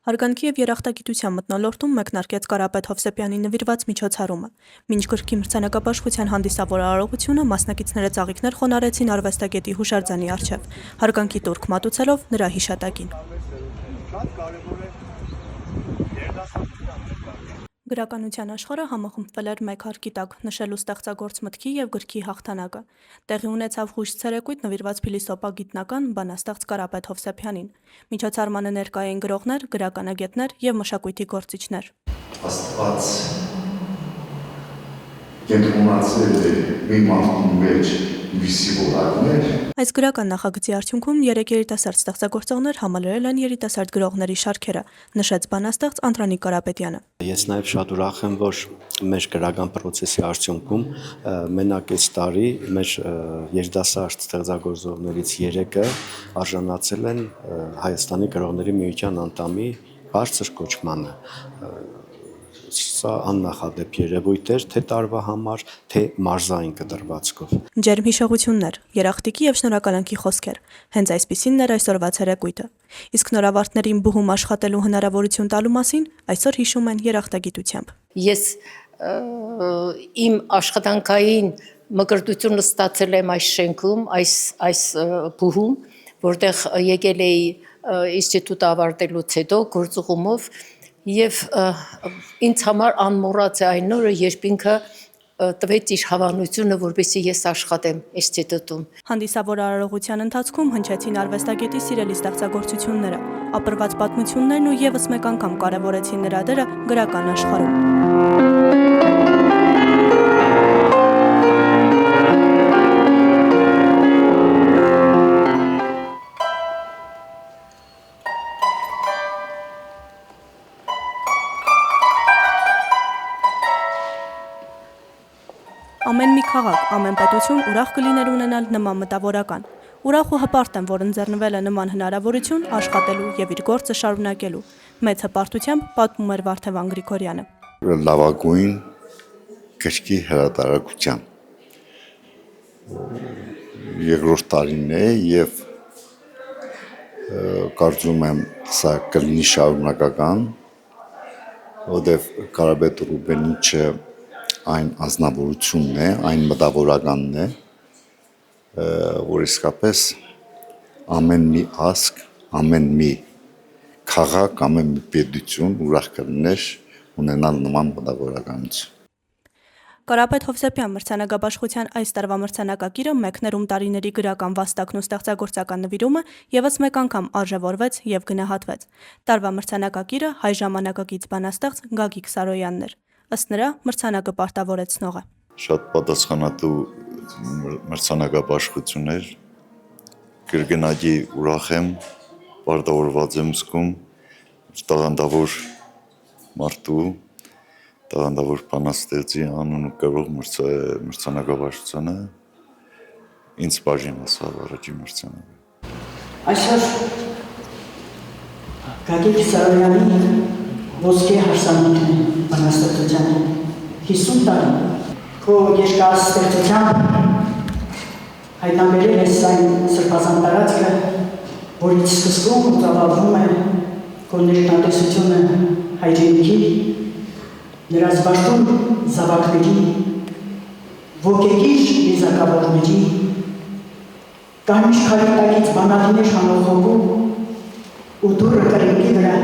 Հարգանքի և երախտագիտության մթնոլորտում մեկնարկեց Կարապետ Հովսեփյանի նվիրված միջոցառումը։ Մինչ գրքի մրցանակաբաշխության հանդիսավոր արարողությունը մասնակիցները ծաղիկներ խոնարհեցին արվեստագետի հուշարձանի առջև, հարգանքի տուրք մատուցելով նրա հիշատակին։ Գրականության աշխարհը համախմբվել էր մեկ հարկի տակ՝ նշելու ստեղծագործ մտքի և գրքի հաղթանակը։ Տեղի ունեցավ հույժ ցերեկույթ նվիրված փիլիսոփա գիտնական բանաստեղծ Կարապետ Հովսեփյանին։ Միջոցառմանը ներկա էին գրողներ, գրականագետներ և մշակույթի գործիչներ։ Աստված կենտրոնացել է մի մարդու մեջ վիսի որակներ։ Այս գրական նախագծի արդյունքում 3 երիտասարդ ստեղծագործողներ համալրել են երիտասարդ գրողների շարքերը, նշեց բանաստեղծ Անդրանիկ Կարապետյանը։ Ես նաև շատ ուրախ եմ, որ մեր գրական process-ի արդյունքում մենակ այս տարի մեր երիտասարդ ստեղծագործողներից 3-ը արժանացել են Հայաստանի գրողների միության անդամի բարձր կոչմանը։ Սա աննախադեպ երևույթ էր թե տարվա համար, թե մարզային կտրվածքով։ Ջերմ հիշողություններ, երախտիկի և շնորհակալանքի խոսքեր։ Հենց այսպիսինն էր այսօրվա ցերեկույթը։ Իսկ նորավարտներին բուհում աշխատելու հնարավորություն տալու մասին այսօր հիշում են երախտագիտությամբ։ Ես իմ աշխատանքային մկրտությունը ստացել եմ այս շենքում, այս բուհում, որտեղ եկել էի ինստիտուտը ավարտելուց հետո գործուղումով եւ ինձ համար անմոռաց է այն օրը, երբ ինքը տվեց իր հավանությունը, որպեսզի ես աշխատեմ ինստիտուտում։ Հանդիսավոր արարողության ընթացքում հնչեցին արվեստագետի սիրելի ստեղծագործությունները, ապրված պատմություններն ու եւս մեկ անգամ կարևորեցին նրա դերը գրական աշխարհում։ Ամեն մի քաղաք, ամեն պետություն ուրախ կլիներ ունենալ նման մտավորական։ Ուրախ ու հպարտ եմ, որ ընձեռնվել է նման հնարավորություն աշխատելու և իր գործը շարունակելու։ Մեծ հպարտությամբ պատմում էր Վարդևան Գրիգորյանը։ Լավագույն գրքի հրատարակության երկրորդ տարին է եւ կարծում եմ սա կլինի շարունակական, որտեղ Կարապետ Ռուբենիչը այն ազնվորությունն է, այն մտավորականն է, որ իսկապես ամեն մի ազգ, ամեն մի քաղաք, ամեն մի պետություն ուրախ կլիներ ունենալ նման մտավորականություն։ Կարապետ Հովսեփյան մրցանակաբաշխության այս տարվա մրցանակակիրը մեկներում տարիների գրական վաստակն ու ստեղծագործական նվիրումը եւս մեկ անգամ արժևորվեց եւ գնահատվեց։ Տարվա մրցանակակիրը հայ ժամանակակից բանաստեղծ Գագիկ Սարոյանն էր։ Ըստ նրա մրցանակը պարտավորեցնողը։ Շատ պատասխանատու մրցանակաբաշխություն էր, կրկնակի ուրախ եմ, պարտավորված եմ զգում տաղանդավոր մարդու, տաղանդավոր բանաստեղծի անուն ու կրող մրցանակաբաշխությանը ինձ բաժին ասավ առաջին մրցանակը։ Այսօր Գագիկ Սարոյանի ոսկե հարսանիքն է բանաստեղծության 50 տարի քո երկարաստեղծությամբ հայտնաբերել ես այն սրբազան տարածքը, որից սկսվում ու ծավալվում է քո ներկայացությունը հայրենիքի, նրա զվարթուն զավակների, ոգեկիր եզակավորների, կանչ քարիտակից բանալիներ հանող հոգու ու դուրը կրինքի վրա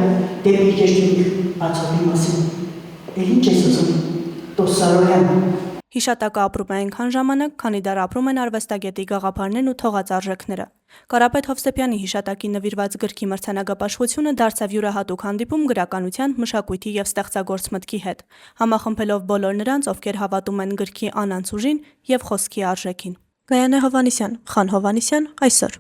դեպի երկինք բացողի մասին։ Ինչ ես ուզում, Տոս Սարոյան։ Հիշատակը ապրում է այնքան ժամանակ, քանի դեռ ապրում են արվեստագետի գաղափարներն ու թողած արժեքները։ Կարապետ Հովսեփյանի հիշատակի նվիրված գրքի մրցանակաբաշխությունը դարձավ յուրահատուկ հանդիպում գրականության, մշակույթի և ստեղծագործ մտքի հետ, համախմբելով բոլոր նրանց, ովքեր հավատում են գրքի անանց ուժին և խոսքի արժեքին։ Գայանե Հովհաննիսյան, Խան Հովհաննիսյան, այսօր։